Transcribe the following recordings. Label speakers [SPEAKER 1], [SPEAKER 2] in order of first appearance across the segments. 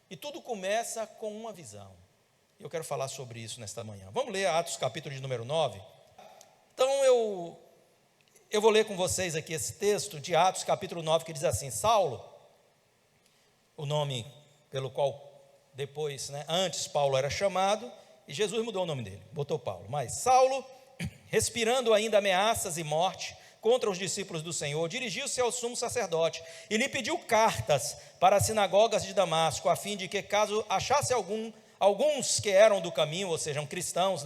[SPEAKER 1] E tudo começa com uma visão. Eu quero falar sobre isso nesta manhã. Vamos ler Atos capítulo de número 9. Então eu vou ler com vocês aqui esse texto de Atos capítulo 9, que diz assim: Saulo, o nome pelo qual depois, antes Paulo era chamado, e Jesus mudou o nome dele, botou Paulo. Mas Saulo, respirando ainda ameaças e morte contra os discípulos do Senhor, dirigiu-se ao sumo sacerdote e lhe pediu cartas para as sinagogas de Damasco, a fim de que, caso achasse alguns que eram do caminho, ou sejam, cristãos,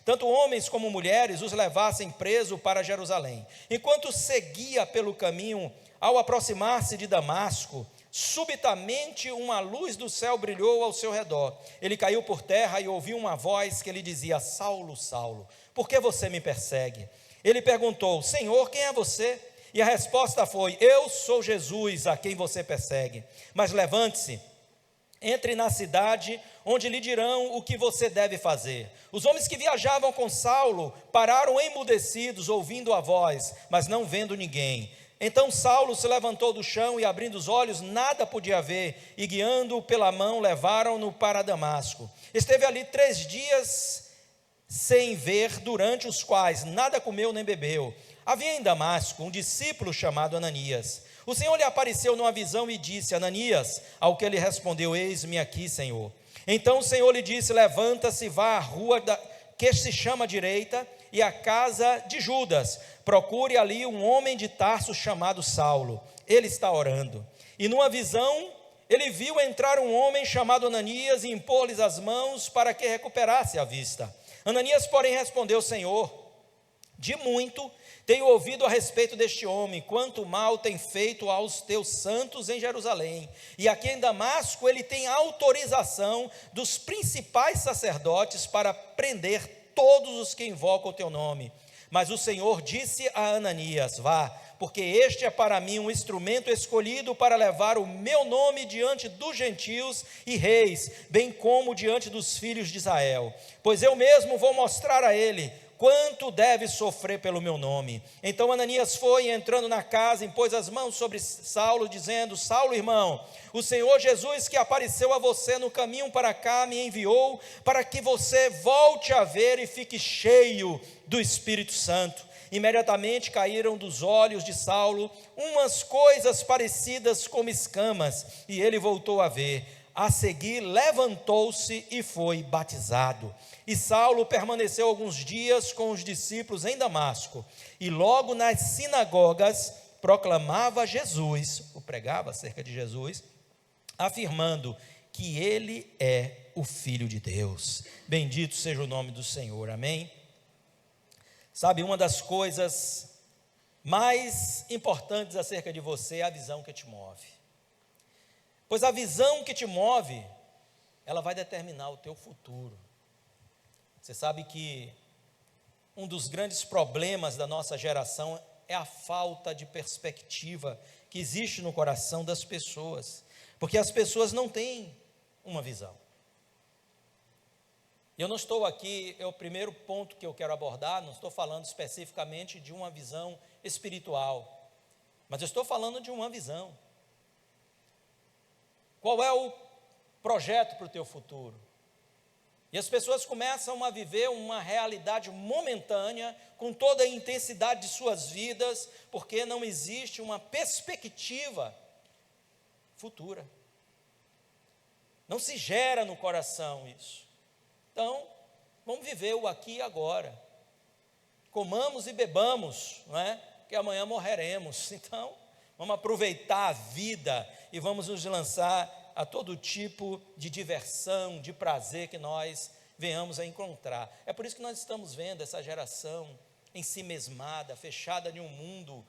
[SPEAKER 1] tanto homens como mulheres, os levassem preso para Jerusalém. Enquanto seguia pelo caminho, ao aproximar-se de Damasco, subitamente uma luz do céu brilhou ao seu redor. Ele caiu por terra e ouviu uma voz que lhe dizia: Saulo, Saulo, por que você me persegue? Ele perguntou: Senhor, quem é você? E a resposta foi: eu sou Jesus, a quem você persegue. Mas levante-se, entre na cidade, onde lhe dirão o que você deve fazer. Os homens que viajavam com Saulo pararam emudecidos, ouvindo a voz, mas não vendo ninguém. Então Saulo se levantou do chão e, abrindo os olhos, nada podia ver, e guiando-o pela mão, levaram-no para Damasco. Esteve ali 3 dias sem ver, durante os quais nada comeu nem bebeu. Havia em Damasco um discípulo chamado Ananias. O Senhor lhe apareceu numa visão e disse: Ananias, ao que ele respondeu: eis-me aqui, Senhor. Então o Senhor lhe disse: levanta-se, vá à rua que se chama Direita, e à casa de Judas, procure ali um homem de Tarso chamado Saulo, ele está orando. E numa visão ele viu entrar um homem chamado Ananias e impor-lhes as mãos para que recuperasse a vista. Ananias, porém, respondeu: Senhor, de muito tenho ouvido a respeito deste homem, quanto mal tem feito aos teus santos em Jerusalém, e aqui em Damasco ele tem autorização dos principais sacerdotes para prender todos os que invocam o teu nome. Mas o Senhor disse a Ananias: vá, porque este é para mim um instrumento escolhido para levar o meu nome diante dos gentios e reis, bem como diante dos filhos de Israel. Pois eu mesmo vou mostrar a ele quanto deve sofrer pelo meu nome. Então Ananias foi, entrando na casa, impôs as mãos sobre Saulo, dizendo: Saulo, irmão, o Senhor Jesus, que apareceu a você no caminho para cá, me enviou para que você volte a ver e fique cheio do Espírito Santo. Imediatamente caíram dos olhos de Saulo umas coisas parecidas com escamas, e ele voltou a ver. A seguir levantou-se e foi batizado. E Saulo permaneceu alguns dias com os discípulos em Damasco, e logo nas sinagogas proclamava Jesus, ou pregava acerca de Jesus, afirmando que ele é o Filho de Deus. Bendito seja o nome do Senhor, amém? Sabe, uma das coisas mais importantes acerca de você é a visão que te move. Pois a visão que te move, ela vai determinar o teu futuro. Você sabe que um dos grandes problemas da nossa geração é a falta de perspectiva que existe no coração das pessoas, porque as pessoas não têm uma visão. Eu não estou aqui, é o primeiro ponto que eu quero abordar, não estou falando especificamente de uma visão espiritual, mas eu estou falando de uma visão. Qual é o projeto para o teu futuro? E as pessoas começam a viver uma realidade momentânea, com toda a intensidade de suas vidas, porque não existe uma perspectiva futura. Não se gera no coração isso. Então, vamos viver o aqui e agora. Comamos e bebamos, não é? Porque amanhã morreremos. Então, vamos aproveitar a vida e vamos nos lançar a todo tipo de diversão, de prazer que nós venhamos a encontrar. É por isso que nós estamos vendo essa geração ensimesmada, fechada em um mundo,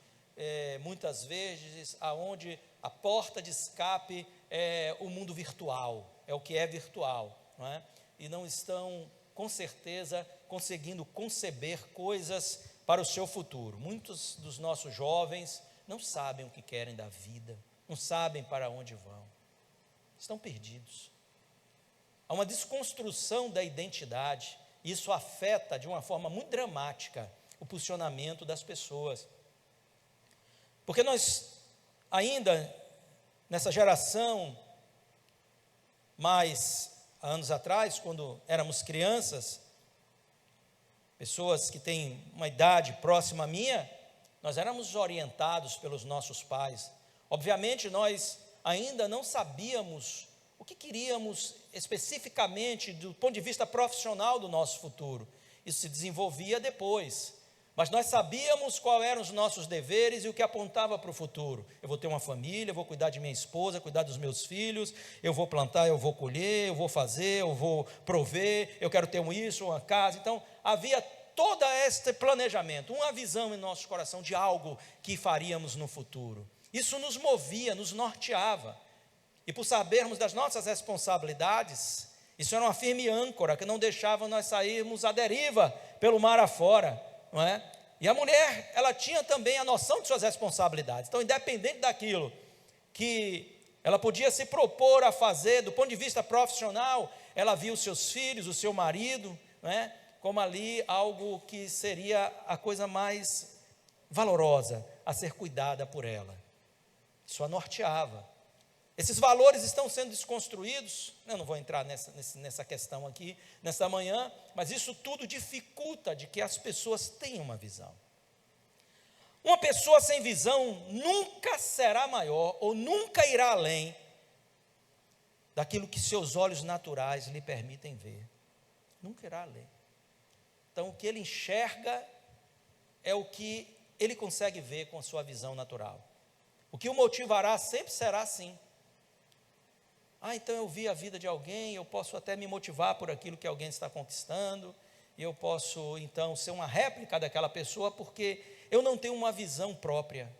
[SPEAKER 1] muitas vezes, aonde a porta de escape é o mundo virtual, é o que é virtual, não é? E não estão, com certeza, conseguindo conceber coisas para o seu futuro. Muitos dos nossos jovens não sabem o que querem da vida, não sabem para onde vão, estão perdidos. Há uma desconstrução da identidade, e isso afeta de uma forma muito dramática o posicionamento das pessoas, porque nós ainda, nessa geração, Mas, há anos atrás, quando éramos crianças, pessoas que têm uma idade próxima à minha, nós éramos orientados pelos nossos pais. Obviamente, nós ainda não sabíamos o que queríamos especificamente do ponto de vista profissional do nosso futuro. Isso se desenvolvia depois. Mas nós sabíamos quais eram os nossos deveres e o que apontava para o futuro. Eu vou ter uma família, eu vou cuidar de minha esposa, cuidar dos meus filhos, eu vou plantar, eu vou colher, eu vou fazer, eu vou prover, eu quero ter isso, uma casa. Então, havia todo este planejamento, uma visão em nosso coração de algo que faríamos no futuro. Isso nos movia, nos norteava. E por sabermos das nossas responsabilidades, isso era uma firme âncora que não deixava nós sairmos à deriva pelo mar afora, não é? E a mulher, ela tinha também a noção de suas responsabilidades. Então, independente daquilo que ela podia se propor a fazer, do ponto de vista profissional, ela via os seus filhos, o seu marido, não é? Como ali algo que seria a coisa mais valorosa a ser cuidada por ela. Isso a norteava. Esses valores estão sendo desconstruídos. Eu não vou entrar nessa questão aqui, nesta manhã, mas isso tudo dificulta de que as pessoas tenham uma visão. Uma pessoa sem visão nunca será maior, ou nunca irá além daquilo que seus olhos naturais lhe permitem ver. Nunca irá além. Então, o que ele enxerga é o que ele consegue ver com a sua visão natural. O que o motivará sempre será assim. Então eu vi a vida de alguém, eu posso até me motivar por aquilo que alguém está conquistando, e eu posso então ser uma réplica daquela pessoa, porque eu não tenho uma visão própria,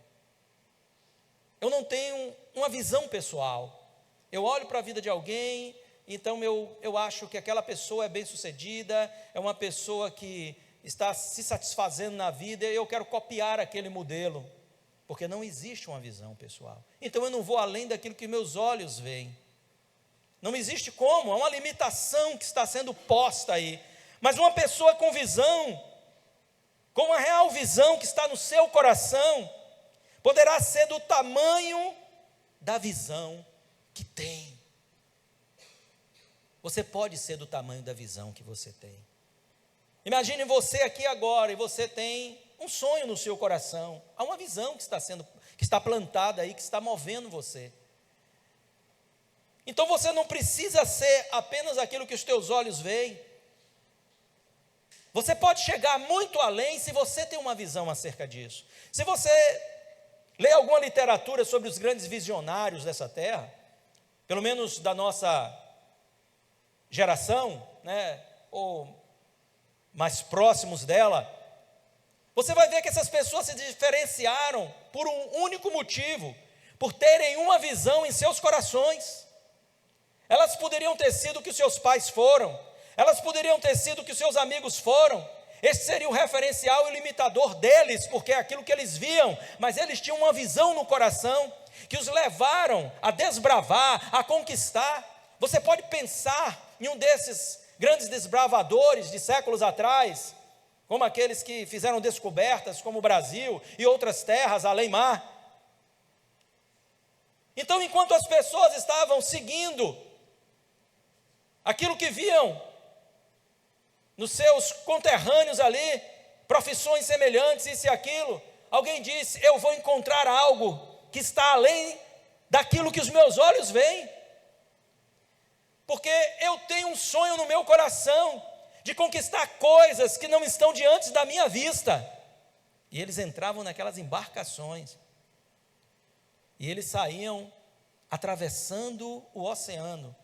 [SPEAKER 1] eu não tenho uma visão pessoal. Eu olho para a vida de alguém, então eu acho que aquela pessoa é bem-sucedida, é uma pessoa que está se satisfazendo na vida, e eu quero copiar aquele modelo, porque não existe uma visão pessoal. Então eu não vou além daquilo que meus olhos veem. Não existe como, é uma limitação que está sendo posta aí. Mas uma pessoa com visão, com uma real visão que está no seu coração, poderá ser do tamanho da visão que tem. Você pode ser do tamanho da visão que você tem. Imagine você aqui agora, e você tem um sonho no seu coração. Há uma visão que está plantada aí, que está movendo você. Então você não precisa ser apenas aquilo que os teus olhos veem. Você pode chegar muito além se você tem uma visão acerca disso. Se você lê alguma literatura sobre os grandes visionários dessa terra, pelo menos da nossa geração, né, ou mais próximos dela, você vai ver que essas pessoas se diferenciaram por um único motivo, por terem uma visão em seus corações. Elas poderiam ter sido o que os seus pais foram, elas poderiam ter sido o que os seus amigos foram. Esse seria o referencial e limitador deles, porque é aquilo que eles viam, mas eles tinham uma visão no coração, que os levaram a desbravar, a conquistar. Você pode pensar em um desses grandes desbravadores de séculos atrás, como aqueles que fizeram descobertas, como o Brasil e outras terras além mar. Então, enquanto as pessoas estavam seguindo aquilo que viam nos seus conterrâneos ali, profissões semelhantes, isso e aquilo, alguém disse: eu vou encontrar algo que está além daquilo que os meus olhos veem, porque eu tenho um sonho no meu coração de conquistar coisas que não estão diante da minha vista. E eles entravam naquelas embarcações, e eles saíam atravessando o oceano,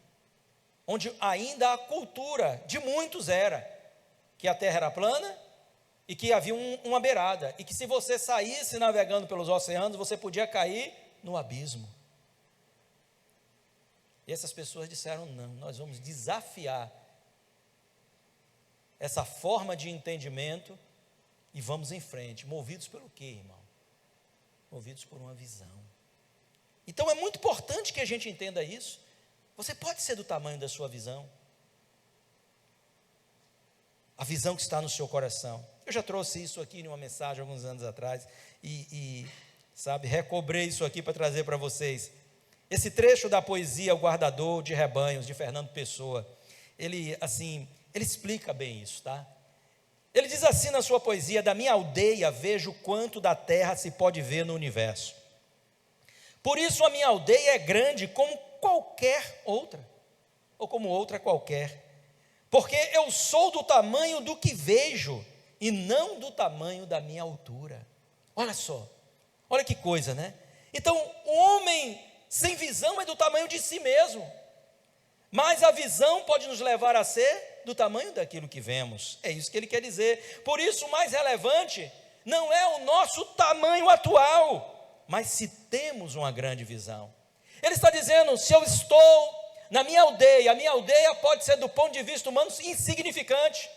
[SPEAKER 1] onde ainda a cultura de muitos era que a terra era plana e que havia uma beirada, e que se você saísse navegando pelos oceanos, você podia cair no abismo. E essas pessoas disseram: não, nós vamos desafiar essa forma de entendimento e vamos em frente. Movidos pelo quê, irmão? Movidos por uma visão. Então é muito importante que a gente entenda isso. Você pode ser do tamanho da sua visão, a visão que está no seu coração. Eu já trouxe isso aqui em uma mensagem alguns anos atrás, sabe, recobrei isso aqui para trazer para vocês. Esse trecho da poesia O Guardador de Rebanhos, de Fernando Pessoa, ele explica bem isso, tá? Ele diz assim na sua poesia: da minha aldeia vejo quanto da terra se pode ver no universo. Por isso a minha aldeia é grande como qualquer outra, ou como outra qualquer, porque eu sou do tamanho do que vejo, e não do tamanho da minha altura. Olha só, olha que coisa, né? Então, o homem sem visão é do tamanho de si mesmo, mas a visão pode nos levar a ser do tamanho daquilo que vemos. É isso que ele quer dizer. Por isso, o mais relevante não é o nosso tamanho atual, mas se temos uma grande visão. Ele está dizendo: se eu estou na minha aldeia, a minha aldeia pode ser do ponto de vista humano insignificante,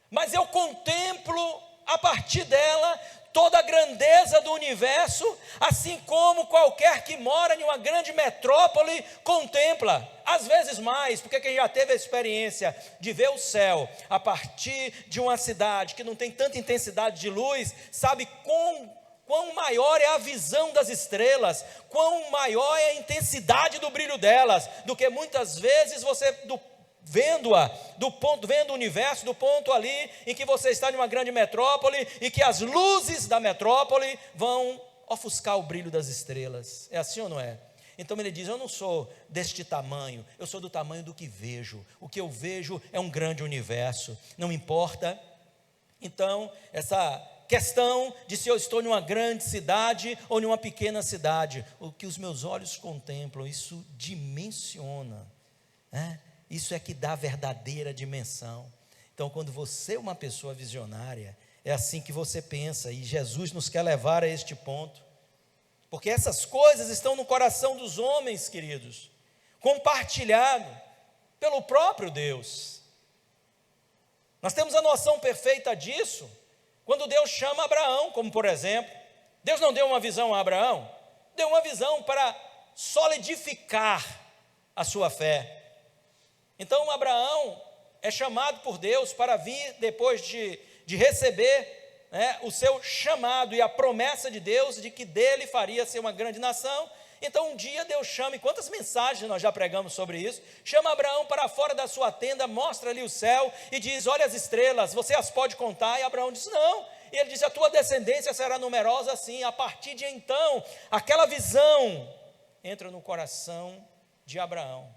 [SPEAKER 1] mas eu contemplo a partir dela toda a grandeza do universo, assim como qualquer que mora em uma grande metrópole contempla, às vezes mais, porque quem já teve a experiência de ver o céu a partir de uma cidade que não tem tanta intensidade de luz, sabe quão maior é a visão das estrelas, quão maior é a intensidade do brilho delas, do que muitas vezes você, vendo o universo, do ponto ali em que você está em uma grande metrópole, e que as luzes da metrópole vão ofuscar o brilho das estrelas. É assim ou não é? Então ele diz: eu não sou deste tamanho, eu sou do tamanho do que vejo. O que eu vejo é um grande universo, não importa. Então, essa questão de se eu estou em uma grande cidade ou em uma pequena cidade, o que os meus olhos contemplam, isso dimensiona, né? Isso é que dá a verdadeira dimensão. Então, quando você é uma pessoa visionária, é assim que você pensa, e Jesus nos quer levar a este ponto, porque essas coisas estão no coração dos homens, queridos, compartilhado pelo próprio Deus. Nós temos a noção perfeita disso quando Deus chama Abraão, como por exemplo. Deus não deu uma visão a Abraão, deu uma visão para solidificar a sua fé. Então Abraão é chamado por Deus para vir, depois de receber, né, o seu chamado e a promessa de Deus de que dele faria ser uma grande nação. Então um dia Deus chama, e quantas mensagens nós já pregamos sobre isso, chama Abraão para fora da sua tenda, mostra ali o céu e diz: olha as estrelas, você as pode contar? E Abraão diz: não. E ele diz: a tua descendência será numerosa assim. A partir de então, aquela visão entra no coração de Abraão,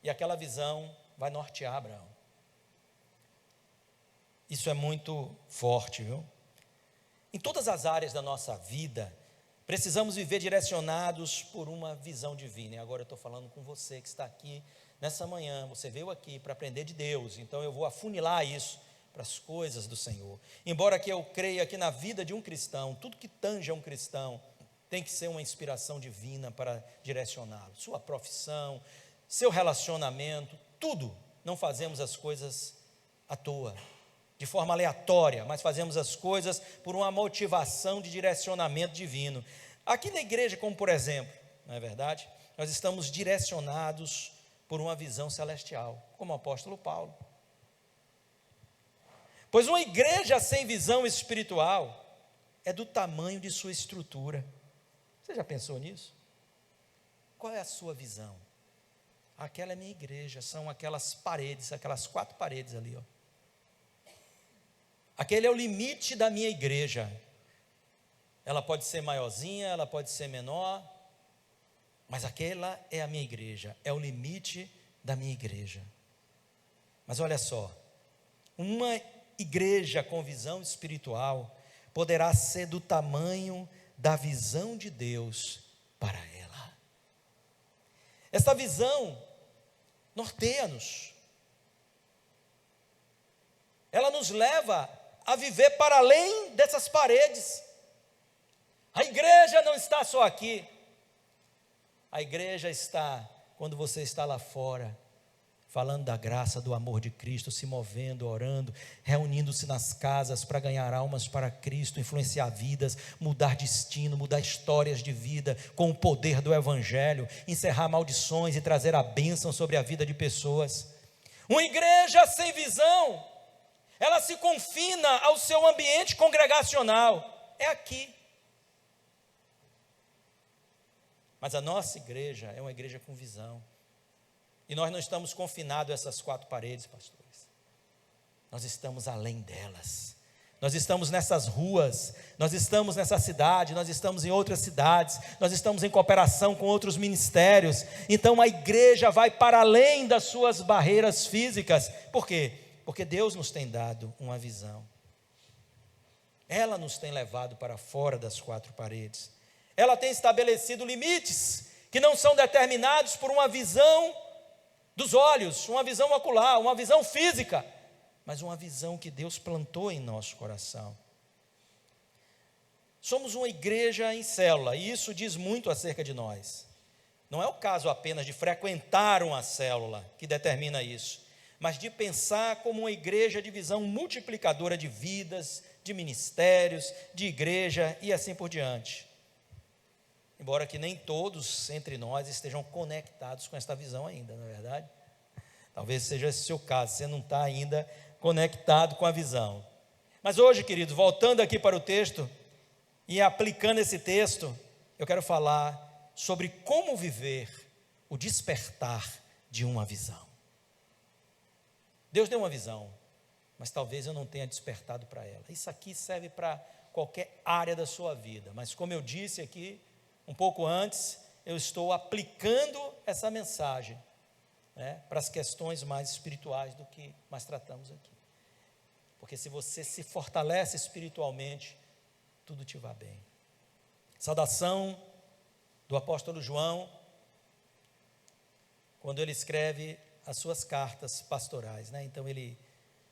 [SPEAKER 1] e aquela visão vai nortear Abraão. Isso é muito forte, viu? Em todas as áreas da nossa vida, precisamos viver direcionados por uma visão divina. E agora eu estou falando com você que está aqui nessa manhã. Você veio aqui para aprender de Deus, então eu vou afunilar isso para as coisas do Senhor. Embora que eu creia que na vida de um cristão, tudo que tange a um cristão tem que ser uma inspiração divina para direcioná-lo. Sua profissão, seu relacionamento, tudo. Não fazemos as coisas à toa, de forma aleatória, mas fazemos as coisas por uma motivação de direcionamento divino. Aqui na igreja, como por exemplo, não é verdade? Nós estamos direcionados por uma visão celestial, como o apóstolo Paulo. Pois uma igreja sem visão espiritual é do tamanho de sua estrutura. Você já pensou nisso? Qual é a sua visão? Aquela é minha igreja, são aquelas paredes, aquelas 4 paredes ali, ó. Aquele é o limite da minha igreja. Ela pode ser maiorzinha, ela pode ser menor, mas aquela é a minha igreja, é o limite da minha igreja. Mas olha só, uma igreja com visão espiritual poderá ser do tamanho da visão de Deus para ela. Essa visão norteia-nos. Ela nos leva a viver para além dessas paredes. A igreja não está só aqui. A igreja está quando você está lá fora, falando da graça, do amor de Cristo, se movendo, orando, reunindo-se nas casas para ganhar almas para Cristo, influenciar vidas, mudar destino, mudar histórias de vida com o poder do Evangelho, encerrar maldições e trazer a bênção sobre a vida de pessoas. Uma igreja sem visão, ela se confina ao seu ambiente congregacional. É aqui. Mas a nossa igreja é uma igreja com visão. E nós não estamos confinados a essas 4 paredes, pastores. Nós estamos além delas. Nós estamos nessas ruas, nós estamos nessa cidade, nós estamos em outras cidades, nós estamos em cooperação com outros ministérios. Então a igreja vai para além das suas barreiras físicas. Por quê? Porque Deus nos tem dado uma visão. Ela nos tem levado para fora das 4 paredes. Ela tem estabelecido limites que não são determinados por uma visão dos olhos, uma visão ocular, uma visão física, mas uma visão que Deus plantou em nosso coração. Somos uma igreja em célula, e isso diz muito acerca de nós. Não é o caso apenas de frequentar uma célula que determina isso, mas de pensar como uma igreja de visão multiplicadora de vidas, de ministérios, de igreja e assim por diante. Embora que nem todos entre nós estejam conectados com esta visão ainda, não é verdade? Talvez seja esse o seu caso, você não está ainda conectado com a visão. Mas hoje, queridos, voltando aqui para o texto e aplicando esse texto, eu quero falar sobre como viver o despertar de uma visão. Deus deu uma visão, mas talvez eu não tenha despertado para ela. Isso aqui serve para qualquer área da sua vida, mas como eu disse aqui um pouco antes, eu estou aplicando essa mensagem, para as questões mais espirituais do que nós tratamos aqui. Porque se você se fortalece espiritualmente, tudo te vai bem. Saudação do apóstolo João, quando ele escreve as suas cartas pastorais, Então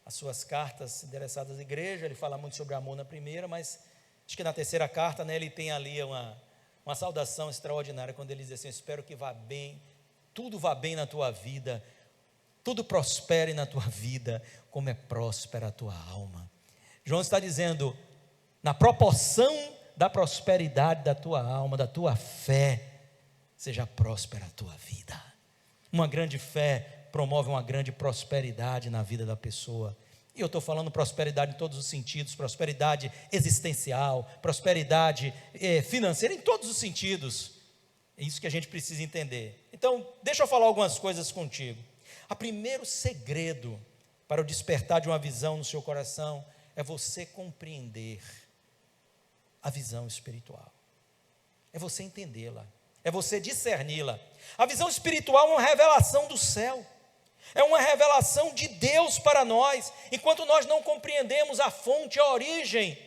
[SPEAKER 1] as suas cartas endereçadas à igreja, ele fala muito sobre amor na primeira, mas acho que na terceira carta, ele tem ali uma saudação extraordinária, quando ele diz assim: espero que vá bem, tudo vá bem na tua vida, tudo prospere na tua vida, como é próspera a tua alma. João está dizendo, na proporção da prosperidade da tua alma, da tua fé, seja próspera a tua vida. Uma grande fé promove uma grande prosperidade na vida da pessoa. E eu estou falando prosperidade em todos os sentidos, prosperidade existencial, prosperidade financeira, em todos os sentidos. É isso que a gente precisa entender. Então, deixa eu falar algumas coisas contigo. O primeiro segredo para o despertar de uma visão no seu coração é você compreender a visão espiritual. É você entendê-la, é você discerni-la. A visão espiritual é uma revelação do céu. É uma revelação de Deus para nós. Enquanto nós não compreendemos a fonte, a origem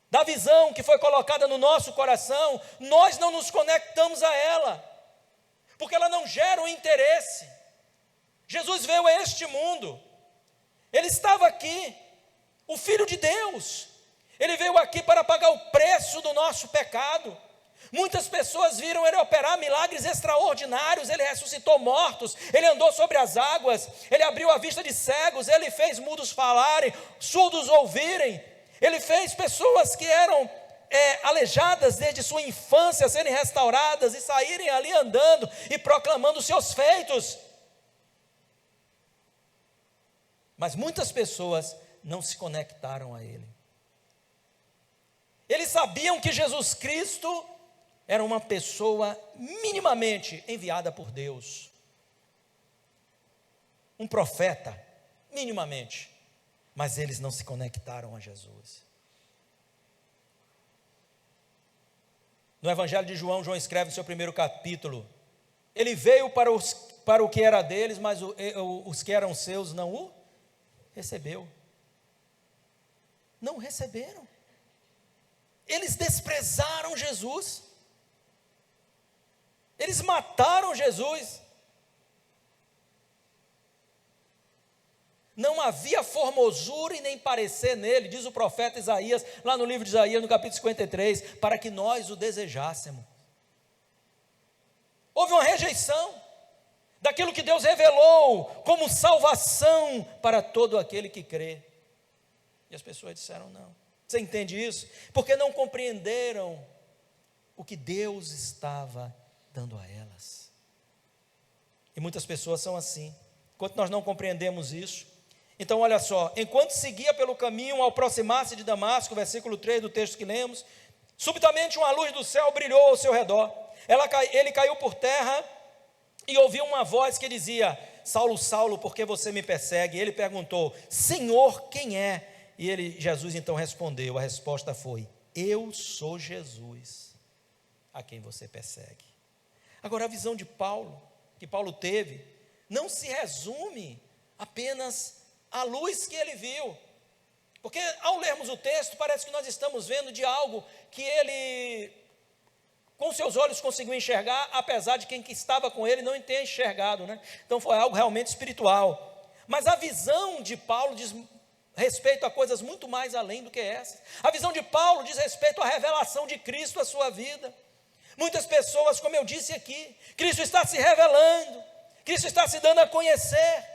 [SPEAKER 1] da visão que foi colocada no nosso coração, nós não nos conectamos a ela, porque ela não gera um interesse. Jesus veio a este mundo, ele estava aqui, o Filho de Deus, ele veio aqui para pagar o preço do nosso pecado. Muitas pessoas viram ele operar milagres extraordinários, ele ressuscitou mortos, ele andou sobre as águas, ele abriu a vista de cegos, ele fez mudos falarem, surdos ouvirem, ele fez pessoas que eram aleijadas desde sua infância serem restauradas e saírem ali andando e proclamando os seus feitos. Mas muitas pessoas não se conectaram a ele. Eles sabiam que Jesus Cristo era uma pessoa minimamente enviada por Deus, um profeta, minimamente, mas eles não se conectaram a Jesus. No Evangelho de João, João escreve no seu primeiro capítulo, ele veio para o que era deles, mas os que eram seus não o recebeu. Não receberam. Eles desprezaram Jesus. Eles mataram Jesus. Não havia formosura e nem parecer nele, diz o profeta Isaías, lá no livro de Isaías, no capítulo 53, para que nós o desejássemos. Houve uma rejeição daquilo que Deus revelou como salvação para todo aquele que crê. E as pessoas disseram não. Você entende isso? Porque não compreenderam o que Deus estava dando a elas. E muitas pessoas são assim. Enquanto nós não compreendemos isso, então olha só, enquanto seguia pelo caminho, ao aproximar-se de Damasco, versículo 3 do texto que lemos, subitamente uma luz do céu brilhou ao seu redor. Ele caiu por terra e ouviu uma voz que dizia: Saulo, Saulo, por que você me persegue? E ele perguntou: Senhor, quem é? E Jesus então respondeu, a resposta foi: eu sou Jesus, a quem você persegue. Agora, a visão de Paulo, que Paulo teve, não se resume apenas à luz que ele viu, porque ao lermos o texto, parece que nós estamos vendo de algo que ele, com seus olhos, conseguiu enxergar, apesar de quem que estava com ele não tenha enxergado, né? Então foi algo realmente espiritual. Mas a visão de Paulo diz respeito a coisas muito mais além do que essas. A visão de Paulo diz respeito à revelação de Cristo à sua vida. Muitas pessoas, como eu disse aqui, Cristo está se revelando, Cristo está se dando a conhecer,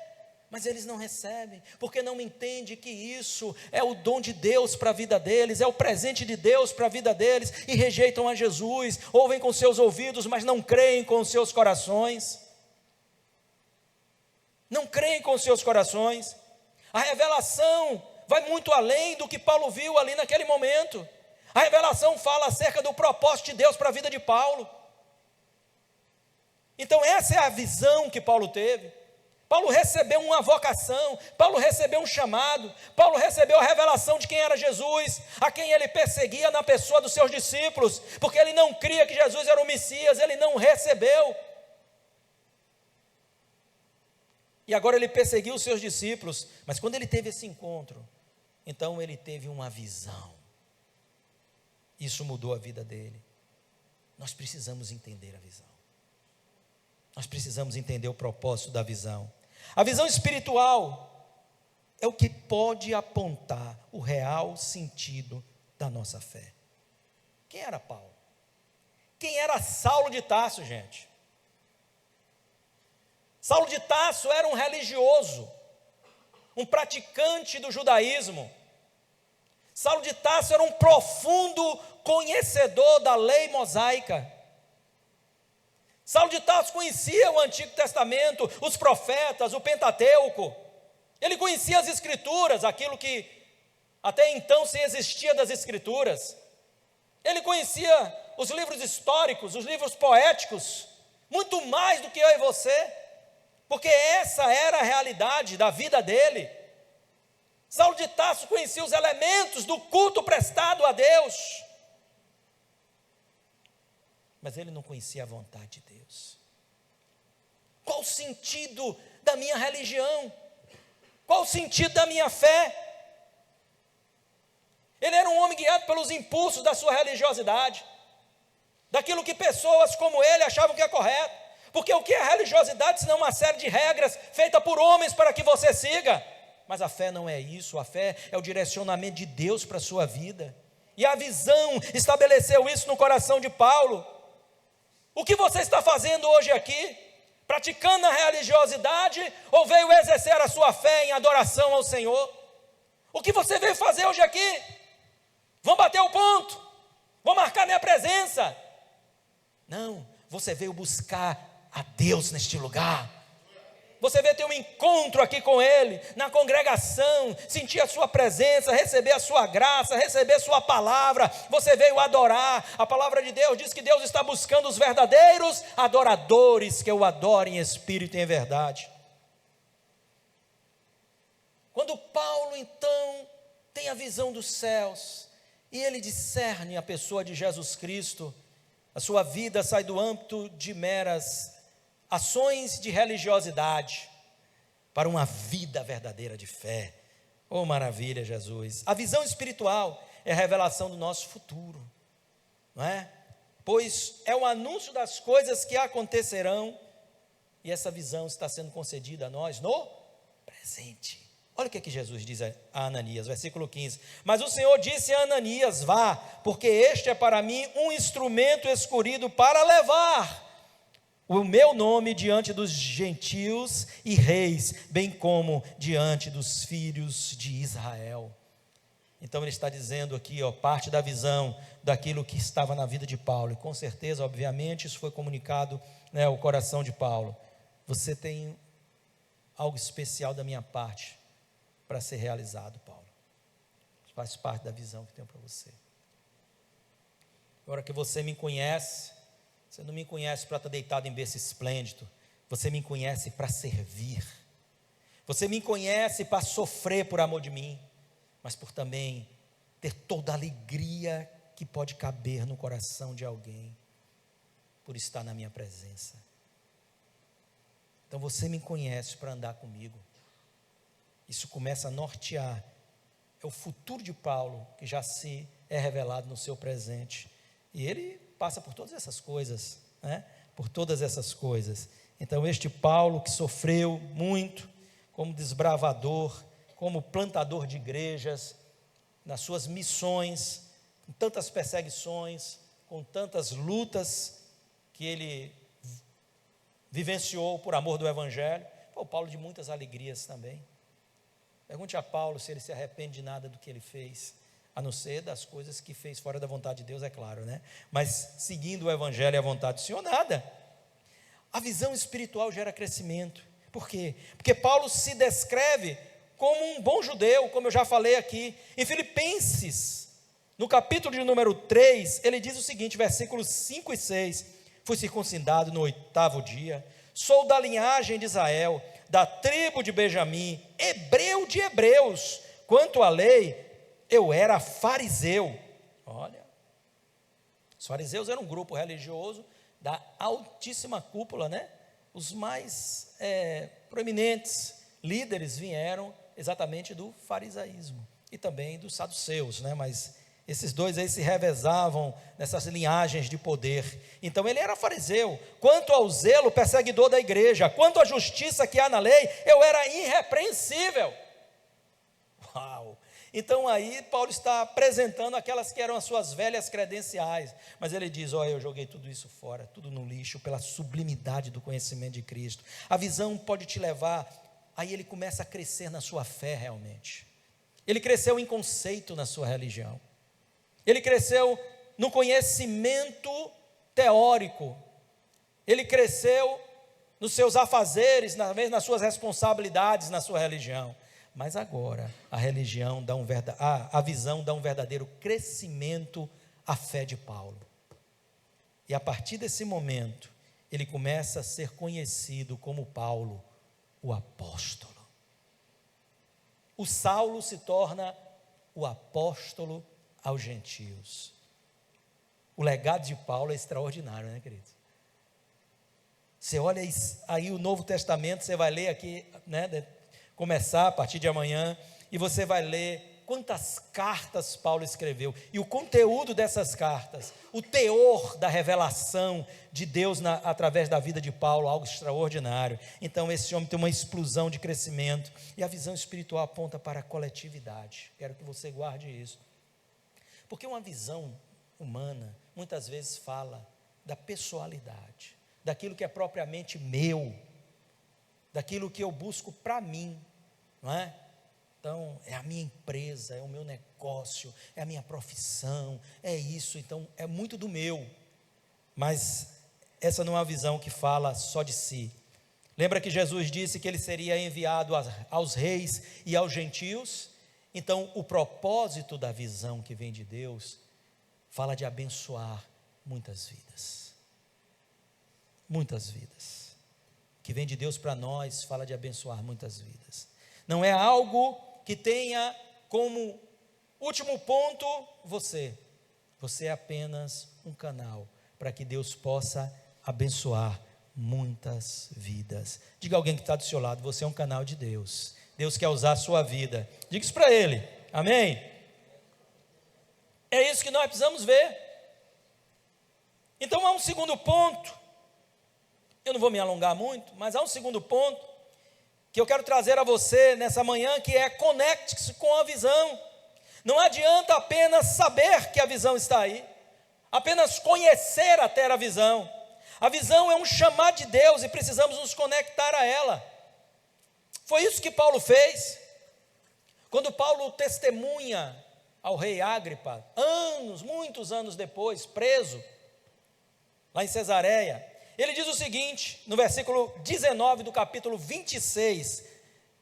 [SPEAKER 1] mas eles não recebem, porque não entendem que isso é o dom de Deus para a vida deles, é o presente de Deus para a vida deles, e rejeitam a Jesus, ouvem com seus ouvidos, mas não creem com os seus corações. Não creem com os seus corações. A revelação vai muito além do que Paulo viu ali naquele momento. A revelação fala acerca do propósito de Deus para a vida de Paulo. Então essa é a visão que Paulo teve. Paulo recebeu uma vocação, Paulo recebeu um chamado, Paulo recebeu a revelação de quem era Jesus, a quem ele perseguia na pessoa dos seus discípulos, porque ele não cria que Jesus era o Messias, ele não recebeu. E agora ele perseguiu os seus discípulos, mas quando ele teve esse encontro, então ele teve uma visão. Isso mudou a vida dele. Nós precisamos entender a visão. Nós precisamos entender o propósito da visão. A visão espiritual é o que pode apontar o real sentido da nossa fé. Quem era Paulo? Quem era Saulo de Tarso, gente? Saulo de Tarso era um religioso, um praticante do judaísmo. Saulo de Tarso era um profundo conhecedor da lei mosaica. Saulo de Tarso conhecia o Antigo Testamento, os profetas, o Pentateuco. Ele conhecia as Escrituras, aquilo que até então se existia das Escrituras. Ele conhecia os livros históricos, os livros poéticos, muito mais do que eu e você, porque essa era a realidade da vida dele. Saulo de Tarso conhecia os elementos do culto prestado a Deus, mas ele não conhecia a vontade de Deus. Qual o sentido da minha religião? Qual o sentido da minha fé? Ele era um homem guiado pelos impulsos da sua religiosidade, daquilo que pessoas como ele achavam que é correto, porque o que é religiosidade senão uma série de regras feitas por homens para que você siga? Mas a fé não é isso, a fé é o direcionamento de Deus para a sua vida, e a visão estabeleceu isso no coração de Paulo. O que você está fazendo hoje aqui? Praticando a religiosidade ou veio exercer a sua fé em adoração ao Senhor? O que você veio fazer hoje aqui? Vamos bater o ponto? Vou marcar minha presença? Não, você veio buscar a Deus neste lugar. Você veio ter um encontro aqui com Ele, na congregação, sentir a sua presença, receber a sua graça, receber a sua palavra. Você veio adorar. A palavra de Deus diz que Deus está buscando os verdadeiros adoradores, que o adorem em espírito e em verdade. Quando Paulo então tem a visão dos céus, e ele discerne a pessoa de Jesus Cristo, a sua vida sai do âmbito de meras ações de religiosidade para uma vida verdadeira de fé. Oh, maravilha, Jesus. A visão espiritual é a revelação do nosso futuro, não é? Pois é o anúncio das coisas que acontecerão, e essa visão está sendo concedida a nós no presente. Olha o que Jesus diz a Ananias, versículo 15. Mas o Senhor disse a Ananias: vá, porque este é para mim um instrumento escolhido para levar o meu nome diante dos gentios e reis, bem como diante dos filhos de Israel. Então ele está dizendo aqui, parte da visão daquilo que estava na vida de Paulo, e com certeza, obviamente, isso foi comunicado, ao coração de Paulo. Você tem algo especial da minha parte para ser realizado, Paulo. Faz parte da visão que tenho para você. Agora que você me conhece, Você não me conhece para estar deitado em berço esplêndido. Você me conhece para servir. Você me conhece para sofrer por amor de mim, mas por também ter toda a alegria que pode caber no coração de alguém, por estar na minha presença. Então você me conhece para andar comigo. Isso começa a nortear. É o futuro de Paulo que já se é revelado no seu presente. E ele passa por todas essas coisas, né? Por todas essas coisas. Então este Paulo que sofreu muito como desbravador, como plantador de igrejas, nas suas missões, com tantas perseguições, com tantas lutas que ele vivenciou por amor do Evangelho. Foi o Paulo de muitas alegrias também. Pergunte a Paulo se ele se arrepende de nada do que ele fez, a não ser das coisas que fez fora da vontade de Deus, é claro, né? Mas seguindo o Evangelho e a vontade do Senhor, nada. A visão espiritual gera crescimento. Por quê? Porque Paulo se descreve como um bom judeu, como eu já falei aqui. Em Filipenses, no capítulo de número 3, ele diz o seguinte, versículos 5 e 6, fui circuncidado no 8º dia, sou da linhagem de Israel, da tribo de Benjamim, hebreu de hebreus, quanto à lei, eu era fariseu. Olha, os fariseus eram um grupo religioso da altíssima cúpula, né? Os mais proeminentes líderes vieram exatamente do farisaísmo e também dos saduceus, né? Mas esses dois aí se revezavam nessas linhagens de poder. Então ele era fariseu. Quanto ao zelo, perseguidor da igreja. Quanto à justiça que há na lei, eu era irrepreensível. Uau! Então aí Paulo está apresentando aquelas que eram as suas velhas credenciais, mas ele diz, olha, eu joguei tudo isso fora, tudo no lixo, pela sublimidade do conhecimento de Cristo. A visão pode te levar, aí ele começa a crescer na sua fé realmente. Ele cresceu em conceito na sua religião, ele cresceu no conhecimento teórico, ele cresceu nos seus afazeres, nas suas responsabilidades na sua religião. Mas agora a visão dá um verdadeiro crescimento à fé de Paulo. E a partir desse momento, ele começa a ser conhecido como Paulo, o apóstolo. O Saulo se torna o apóstolo aos gentios. O legado de Paulo é extraordinário, né, queridos? Você olha aí o Novo Testamento, você vai ler aqui, né, começar a partir de amanhã, e você vai ler quantas cartas Paulo escreveu, e o conteúdo dessas cartas, o teor da revelação de Deus através da vida de Paulo, algo extraordinário. Então esse homem tem uma explosão de crescimento, e a visão espiritual aponta para a coletividade. Quero que você guarde isso, porque uma visão humana, muitas vezes fala da pessoalidade, daquilo que é propriamente meu, daquilo que eu busco para mim, não é? Então, é a minha empresa, é o meu negócio, é a minha profissão, é isso, então é muito do meu. Mas essa não é uma visão que fala só de si. Lembra que Jesus disse que ele seria enviado aos reis e aos gentios? Então, o propósito da visão que vem de Deus fala de abençoar muitas vidas. Muitas vidas. Que vem de Deus para nós, fala de abençoar muitas vidas. Não é algo que tenha como último ponto você. Você é apenas um canal para que Deus possa abençoar muitas vidas. Diga a alguém que está do seu lado, você é um canal de Deus. Deus quer usar a sua vida. Diga isso para ele. Amém? É isso que nós precisamos ver. Então há um segundo ponto. Eu não vou me alongar muito, mas há um segundo ponto que eu quero trazer a você nessa manhã, que é: conecte-se com a visão. Não adianta apenas saber que a visão está aí, apenas conhecer até a visão. A visão é um chamado de Deus e precisamos nos conectar a ela. Foi isso que Paulo fez. Quando Paulo testemunha ao rei Agripa, muitos anos depois, preso, lá em Cesareia, ele diz o seguinte, no versículo 19 do capítulo 26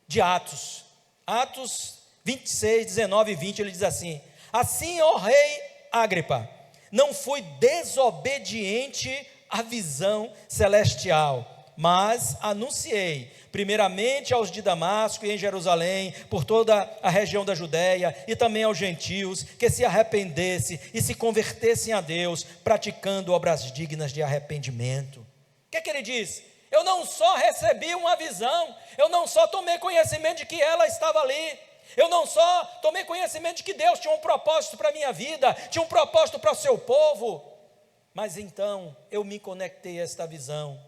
[SPEAKER 1] de Atos. Atos 26, 19 e 20, ele diz assim: assim, ó rei Agripa, não fui desobediente a visão celestial. Mas anunciei, primeiramente aos de Damasco e em Jerusalém, por toda a região da Judéia, e também aos gentios, que se arrependessem e se convertessem a Deus, praticando obras dignas de arrependimento. O que é que ele diz? Eu não só recebi uma visão, eu não só tomei conhecimento de que ela estava ali, eu não só tomei conhecimento de que Deus tinha um propósito para a minha vida, tinha um propósito para o seu povo, mas então eu me conectei a esta visão.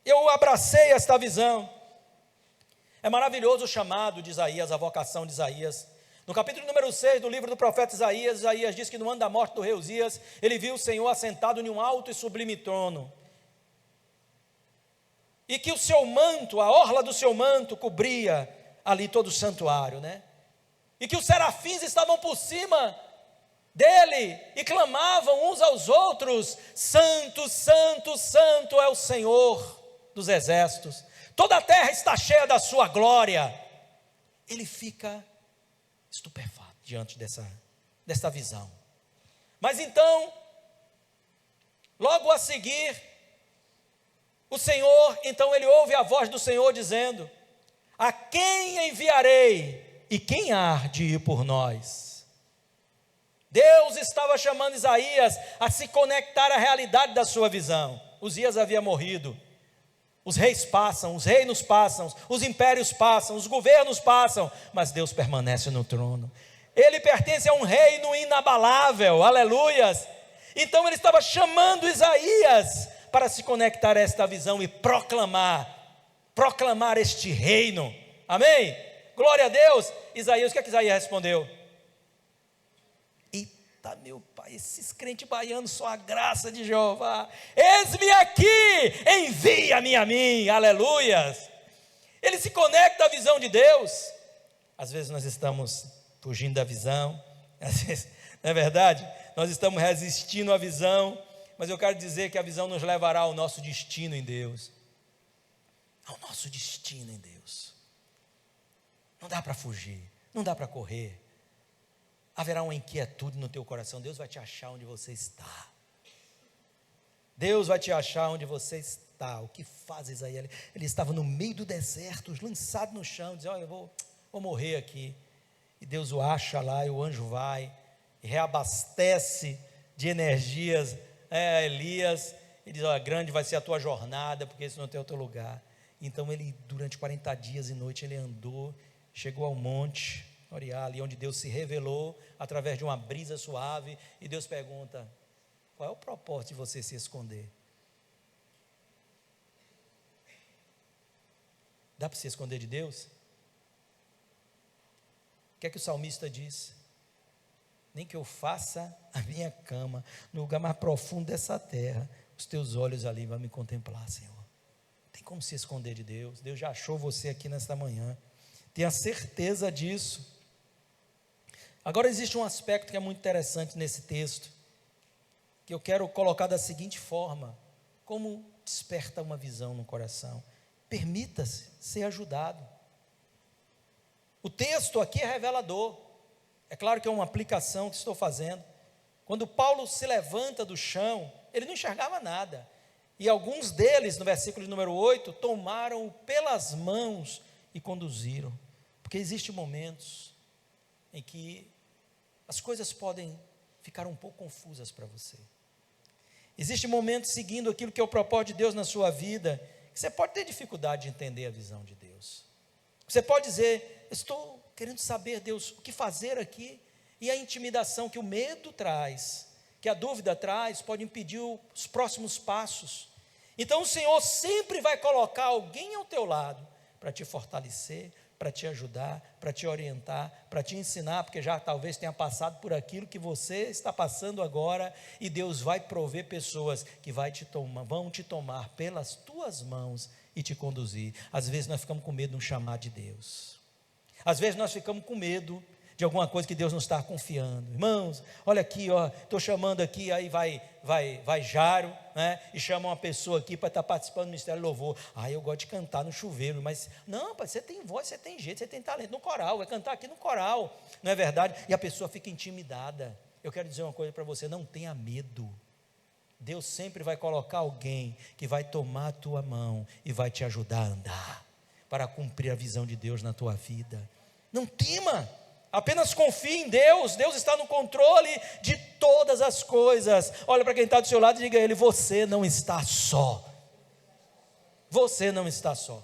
[SPEAKER 1] Eu abracei esta visão. É maravilhoso o chamado de Isaías, a vocação de Isaías. No capítulo número 6 do livro do profeta Isaías, Isaías diz que no ano da morte do rei Uzias, ele viu o Senhor assentado em um alto e sublime trono, e que o seu manto, a orla do seu manto, cobria ali todo o santuário, né? E que os serafins estavam por cima dele e clamavam uns aos outros: Santo, Santo, Santo é o Senhor dos exércitos, toda a terra está cheia da sua glória. Ele fica estupefato diante desta visão. Mas então, logo a seguir, o Senhor, então ele ouve a voz do Senhor dizendo: a quem enviarei e quem há de ir por nós? Deus estava chamando Isaías a se conectar à realidade da sua visão. Uzias havia morrido. Os reis passam, os reinos passam, os impérios passam, os governos passam, mas Deus permanece no trono. Ele pertence a um reino inabalável, aleluias. Então ele estava chamando Isaías para se conectar a esta visão e proclamar este reino, amém? Glória a Deus. Isaías, o que é que Isaías respondeu? Eita, meu pai, esses crentes baianos, só a graça de Jeová, eis-me aqui, envia-me a mim, aleluias. Ele se conecta à visão de Deus. Às vezes nós estamos fugindo da visão, às vezes, não é verdade? Nós estamos resistindo à visão, mas eu quero dizer que a visão nos levará ao nosso destino em Deus. Ao nosso destino em Deus. Não dá para fugir, não dá para correr. Haverá uma inquietude no teu coração. Deus vai te achar onde você está. Deus vai te achar onde você está. O que faz Isaías? Ele estava no meio do deserto, lançado no chão, dizia: olha, eu vou morrer aqui. E Deus o acha lá, e o anjo vai e reabastece de energias Elias. Ele diz: olha, grande vai ser a tua jornada, porque esse não tem outro lugar. Então ele, durante 40 dias e noite, ele andou, chegou ao monte Moriá, ali onde Deus se revelou através de uma brisa suave, e Deus pergunta: qual é o propósito de você se esconder? Dá para se esconder de Deus? O que é que o salmista diz? Nem que eu faça a minha cama no lugar mais profundo dessa terra, os teus olhos ali vão me contemplar, Senhor. Não tem como se esconder de Deus. Deus já achou você aqui nesta manhã, tenha certeza disso. Agora existe um aspecto que é muito interessante nesse texto, que eu quero colocar da seguinte forma: como desperta uma visão no coração? Permita-se ser ajudado. O texto aqui é revelador. É claro que é uma aplicação que estou fazendo. Quando Paulo se levanta do chão, ele não enxergava nada. E alguns deles, no versículo número 8, tomaram-o pelas mãos e conduziram. Porque existem momentos em que as coisas podem ficar um pouco confusas para você. Existem momentos, seguindo aquilo que é o propósito de Deus na sua vida, que você pode ter dificuldade de entender a visão de Deus. Você pode dizer: eu estou querendo saber, Deus, o que fazer aqui? E a intimidação que o medo traz, que a dúvida traz, pode impedir os próximos passos. Então o Senhor sempre vai colocar alguém ao teu lado para te fortalecer, para te ajudar, para te orientar, para te ensinar, porque já talvez tenha passado por aquilo que você está passando agora, e Deus vai prover pessoas que vão te tomar pelas tuas mãos e te conduzir. Às vezes nós ficamos com medo de um chamado de Deus. Às vezes nós ficamos com medo de alguma coisa que Deus não está confiando. Irmãos, olha aqui, estou chamando aqui, aí vai Jairo, né, e chama uma pessoa aqui para estar participando do Ministério de Louvor. Eu gosto de cantar no chuveiro, mas não, pai, você tem voz, você tem jeito, você tem talento no coral, vai cantar aqui no coral, não é verdade? E a pessoa fica intimidada. Eu quero dizer uma coisa para você: não tenha medo Deus sempre vai colocar alguém que vai tomar a tua mão e vai te ajudar a andar, para cumprir a visão de Deus na tua vida. Não tema, apenas confie em Deus. Deus está no controle de todas as coisas. Olha para quem está do seu lado e diga a ele: você não está só. Você não está só.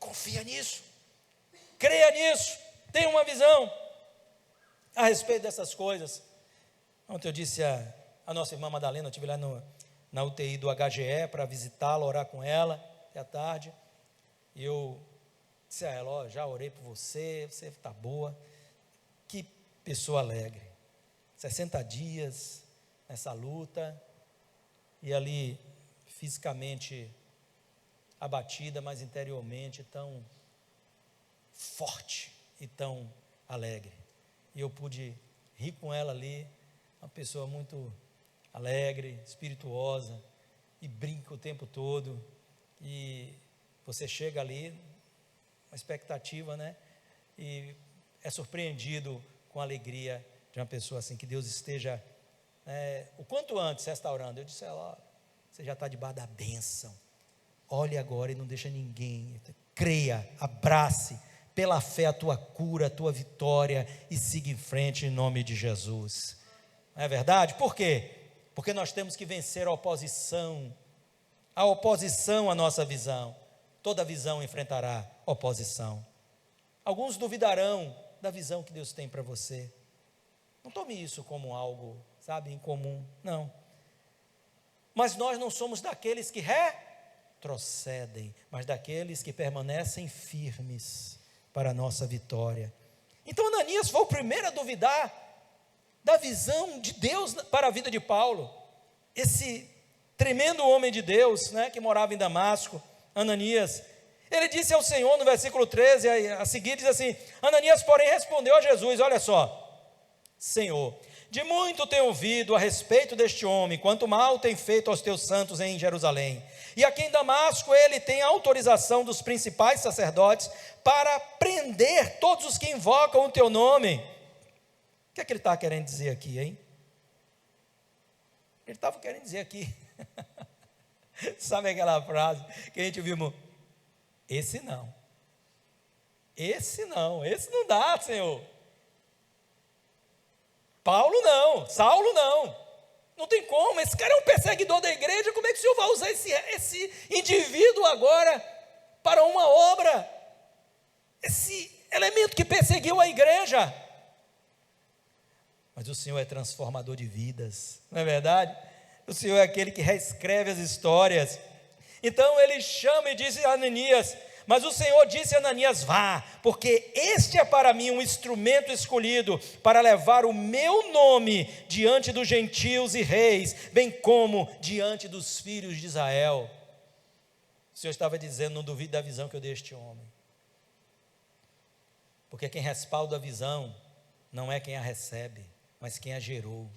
[SPEAKER 1] Confia nisso, creia nisso, tenha uma visão a respeito dessas coisas. Ontem eu disse a nossa irmã Madalena, eu estive lá na UTI do HGE para visitá-la, orar com ela até a tarde, e eu disse a ela: ó, já orei por você está boa. Que pessoa alegre, 60 dias nessa luta, e ali fisicamente abatida, mas interiormente tão forte e tão alegre, e eu pude rir com ela ali, uma pessoa muito alegre, espirituosa, e brinca o tempo todo, e você chega ali, uma expectativa, né, e é surpreendido com a alegria de uma pessoa assim. Que Deus esteja o quanto antes restaurando. Eu disse a ela: ó, você já está debaixo da bênção, olhe agora e não deixa ninguém, creia, abrace pela fé a tua cura, a tua vitória, e siga em frente em nome de Jesus. Não é verdade? Por quê? Porque nós temos que vencer a oposição à nossa visão. Toda visão enfrentará oposição. Alguns duvidarão da visão que Deus tem para você. Não tome isso como algo, sabe, incomum, não. Mas nós não somos daqueles que retrocedem, mas daqueles que permanecem firmes para a nossa vitória. Então Ananias foi o primeiro a duvidar da visão de Deus para a vida de Paulo. Esse tremendo homem de Deus, né, que morava em Damasco, Ananias, ele disse ao Senhor no versículo 13, a seguir diz assim: Ananias, porém, respondeu a Jesus: olha só, Senhor, de muito tenho ouvido a respeito deste homem, quanto mal tem feito aos teus santos em Jerusalém. E aqui em Damasco ele tem autorização dos principais sacerdotes para prender todos os que invocam o teu nome. O que é que ele está querendo dizer aqui, hein? Ele estava querendo dizer aqui, sabe aquela frase que a gente viu? Esse não, esse não dá, Senhor. Paulo não, Saulo não tem como, esse cara é um perseguidor da igreja. Como é que o Senhor vai usar esse indivíduo agora para uma obra, esse elemento que perseguiu a igreja? Mas o Senhor é transformador de vidas, não é verdade? O Senhor é aquele que reescreve as histórias. Então ele chama e diz a Ananias: mas o Senhor disse a Ananias: vá, porque este é para mim um instrumento escolhido para levar o meu nome diante dos gentios e reis, bem como diante dos filhos de Israel. O Senhor estava dizendo: não duvide da visão que eu dei a este homem, porque quem respalda a visão não é quem a recebe, mas quem a gerou.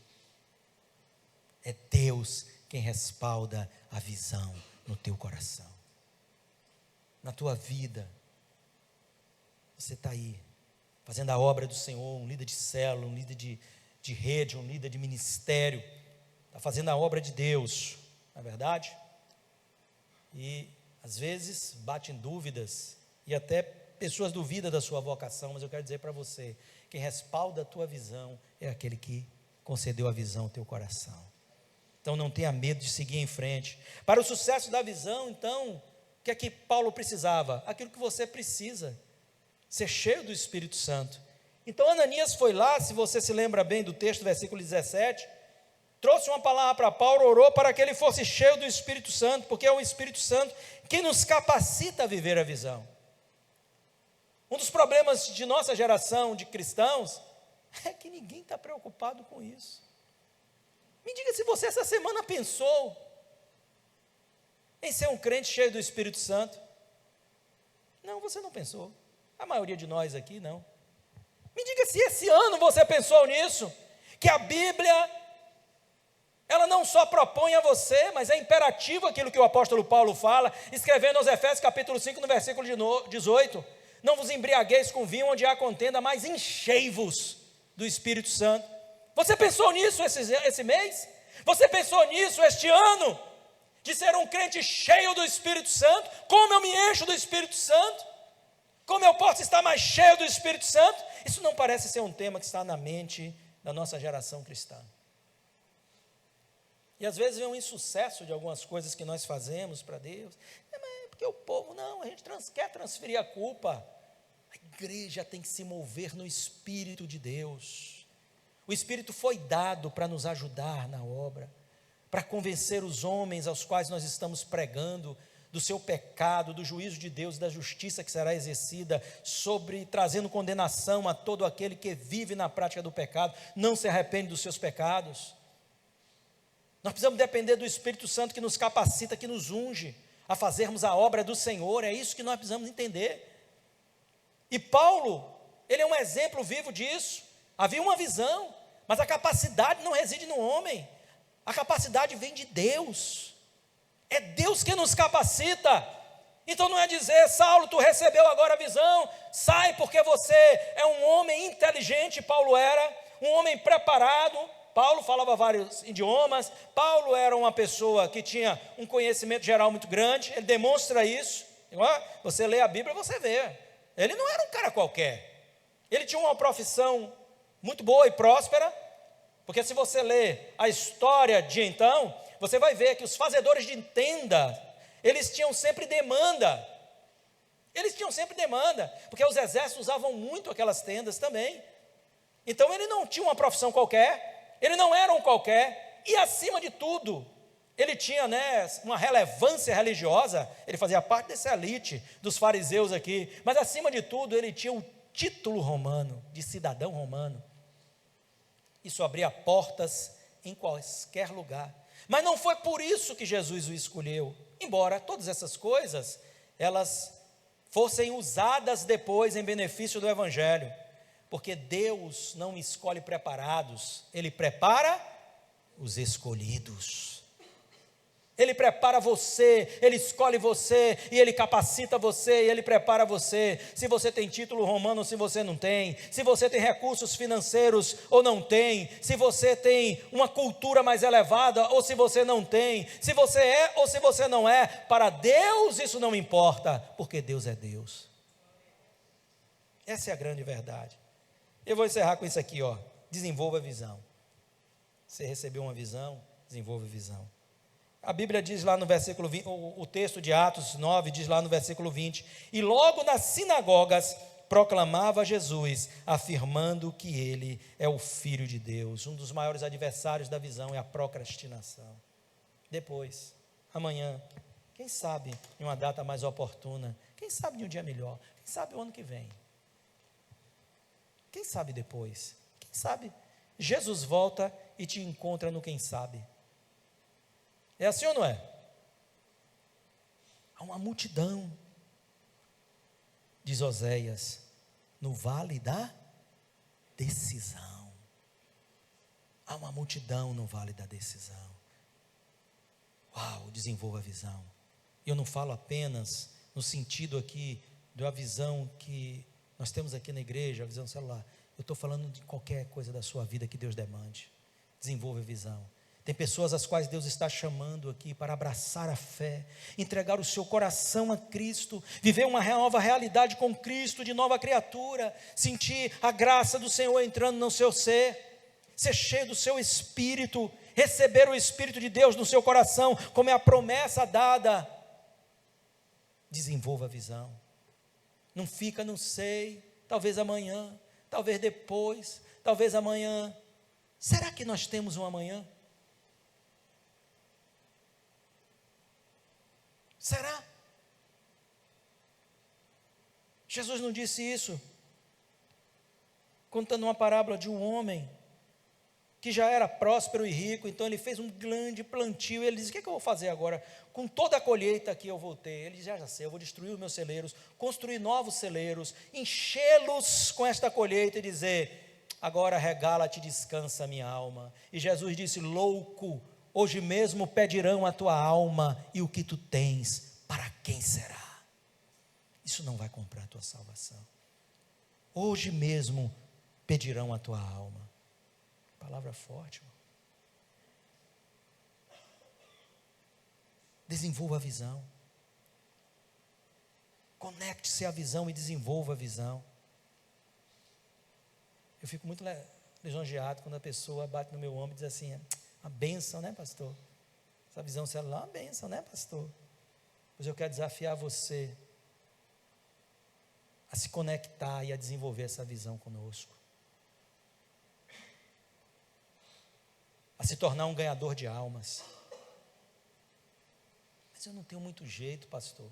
[SPEAKER 1] É Deus quem respalda a visão no teu coração, na tua vida. Você está aí, fazendo a obra do Senhor, um líder de célula, um líder de rede, um líder de ministério, está fazendo a obra de Deus, não é verdade? E às vezes batem dúvidas, e até pessoas duvidam da sua vocação, mas eu quero dizer para você: quem respalda a tua visão é aquele que concedeu a visão ao teu coração. Então não tenha medo de seguir em frente. Para o sucesso da visão, então, o que é que Paulo precisava? Aquilo que você precisa, ser cheio do Espírito Santo. Então Ananias foi lá, se você se lembra bem do texto, versículo 17, trouxe uma palavra para Paulo, orou para que ele fosse cheio do Espírito Santo, porque é o Espírito Santo que nos capacita a viver a visão. Um dos problemas de nossa geração de cristãos é que ninguém está preocupado com isso. Me diga se você essa semana pensou em ser um crente cheio do Espírito Santo. Não, você não pensou. A maioria de nós aqui não. Me diga se esse ano você pensou nisso, que a Bíblia, ela não só propõe a você, mas é imperativo aquilo que o apóstolo Paulo fala, escrevendo aos Efésios capítulo 5, no versículo 18, não vos embriagueis com vinho onde há contenda, mas enchei-vos do Espírito Santo. Você pensou nisso esse mês? Você pensou nisso este ano? De ser um crente cheio do Espírito Santo? Como eu me encho do Espírito Santo? Como eu posso estar mais cheio do Espírito Santo? Isso não parece ser um tema que está na mente da nossa geração cristã. E às vezes vem um insucesso de algumas coisas que nós fazemos para Deus. Mas porque o povo, não, a gente quer transferir a culpa. A igreja tem que se mover no Espírito de Deus. O Espírito foi dado para nos ajudar na obra, para convencer os homens aos quais nós estamos pregando do seu pecado, do juízo de Deus, da justiça que será exercida trazendo condenação a todo aquele que vive na prática do pecado, não se arrepende dos seus pecados. Nós precisamos depender do Espírito Santo que nos capacita, que nos unge a fazermos a obra do Senhor. É isso que nós precisamos entender. E Paulo, ele é um exemplo vivo disso. Havia uma visão, mas a capacidade não reside no homem. A capacidade vem de Deus. É Deus que nos capacita. Então não é dizer, Saulo, tu recebeu agora a visão, sai porque você é um homem inteligente. Paulo era um homem preparado. Paulo falava vários idiomas. Paulo era uma pessoa que tinha um conhecimento geral muito grande. Ele demonstra isso. Você lê a Bíblia, você vê. Ele não era um cara qualquer. Ele tinha uma profissão muito boa e próspera. Porque se você lê a história de então, você vai ver que os fazedores de tenda, eles tinham sempre demanda. Eles tinham sempre demanda, porque os exércitos usavam muito aquelas tendas também. Então ele não tinha uma profissão qualquer, ele não era um qualquer, e acima de tudo, ele tinha uma relevância religiosa, ele fazia parte dessa elite dos fariseus aqui, mas acima de tudo, ele tinha o título romano, de cidadão romano. Isso abria portas em qualquer lugar. Mas não foi por isso que Jesus o escolheu. Embora todas essas coisas, elas fossem usadas depois em benefício do Evangelho. Porque Deus não escolhe preparados, Ele prepara os escolhidos. Ele prepara você, Ele escolhe você, e Ele capacita você, e Ele prepara você. Se você tem título romano ou se você não tem, se você tem recursos financeiros ou não tem, se você tem uma cultura mais elevada ou se você não tem, se você é ou se você não é, para Deus isso não importa, porque Deus é Deus. Essa é a grande verdade. Eu vou encerrar com isso aqui, desenvolva a visão. Você recebeu uma visão, desenvolva a visão. A Bíblia diz lá no versículo 20, o texto de Atos 9 diz lá no versículo 20, e logo nas sinagogas proclamava Jesus, afirmando que ele é o Filho de Deus. Um dos maiores adversários da visão é a procrastinação. Depois, amanhã, quem sabe em uma data mais oportuna, quem sabe em um dia melhor, quem sabe o ano que vem, quem sabe depois, quem sabe Jesus volta e te encontra no quem sabe. É assim ou não é? Há uma multidão, diz Oséias, no vale da decisão. Há uma multidão no vale da decisão. Uau, desenvolva a visão. E eu não falo apenas no sentido aqui da visão que nós temos aqui na igreja, a visão celular. Eu estou falando de qualquer coisa da sua vida que Deus demande. Desenvolva a visão. Tem pessoas às quais Deus está chamando aqui para abraçar a fé, entregar o seu coração a Cristo, viver uma nova realidade com Cristo, de nova criatura, sentir a graça do Senhor entrando no seu ser cheio do seu Espírito, receber o Espírito de Deus no seu coração, como é a promessa dada. Desenvolva a visão. Não fica, não sei, talvez amanhã, talvez depois, talvez amanhã. Será que nós temos um amanhã? Será? Jesus não disse isso, contando uma parábola de um homem que já era próspero e rico, então ele fez um grande plantio, e ele disse, o que eu vou fazer agora? Com toda a colheita que eu vou ter, ele disse, já sei, eu vou destruir os meus celeiros, construir novos celeiros, enchê-los com esta colheita e dizer, agora regala-te, descansa minha alma. E Jesus disse, louco, hoje mesmo pedirão a tua alma, e o que tu tens, para quem será? Isso não vai comprar a tua salvação. Hoje mesmo pedirão a tua alma. Palavra forte, irmão. Desenvolva a visão. Conecte-se à visão e desenvolva a visão. Eu fico muito lisonjeado quando a pessoa bate no meu ombro e diz assim: uma bênção, né, pastor? Essa visão celular é uma bênção, né, pastor? Pois eu quero desafiar você a se conectar e a desenvolver essa visão conosco. A se tornar um ganhador de almas. Mas eu não tenho muito jeito, pastor.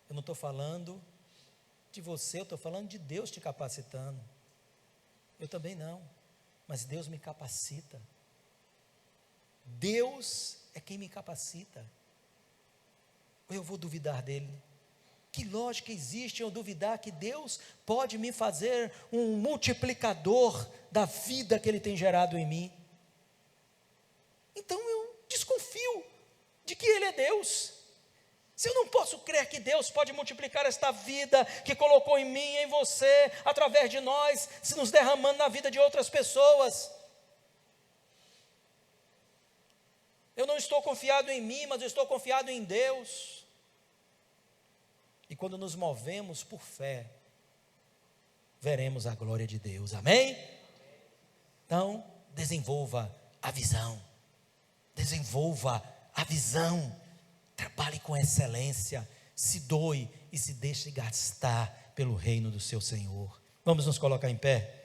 [SPEAKER 1] Eu não estou falando de você, eu estou falando de Deus te capacitando. Eu também não, mas Deus me capacita. Deus é quem me capacita. Ou eu vou duvidar dele? Que lógica existe eu duvidar que Deus pode me fazer um multiplicador da vida que Ele tem gerado em mim? Então eu desconfio de que Ele é Deus. Se eu não posso crer que Deus pode multiplicar esta vida que colocou em mim e em você, através de nós, se nos derramando na vida de outras pessoas. Eu não estou confiado em mim, mas eu estou confiado em Deus. E quando nos movemos por fé, veremos a glória de Deus, amém? Então, desenvolva a visão. Desenvolva a visão. Trabalhe com excelência, se doe e se deixe gastar pelo reino do seu Senhor. Vamos nos colocar em pé?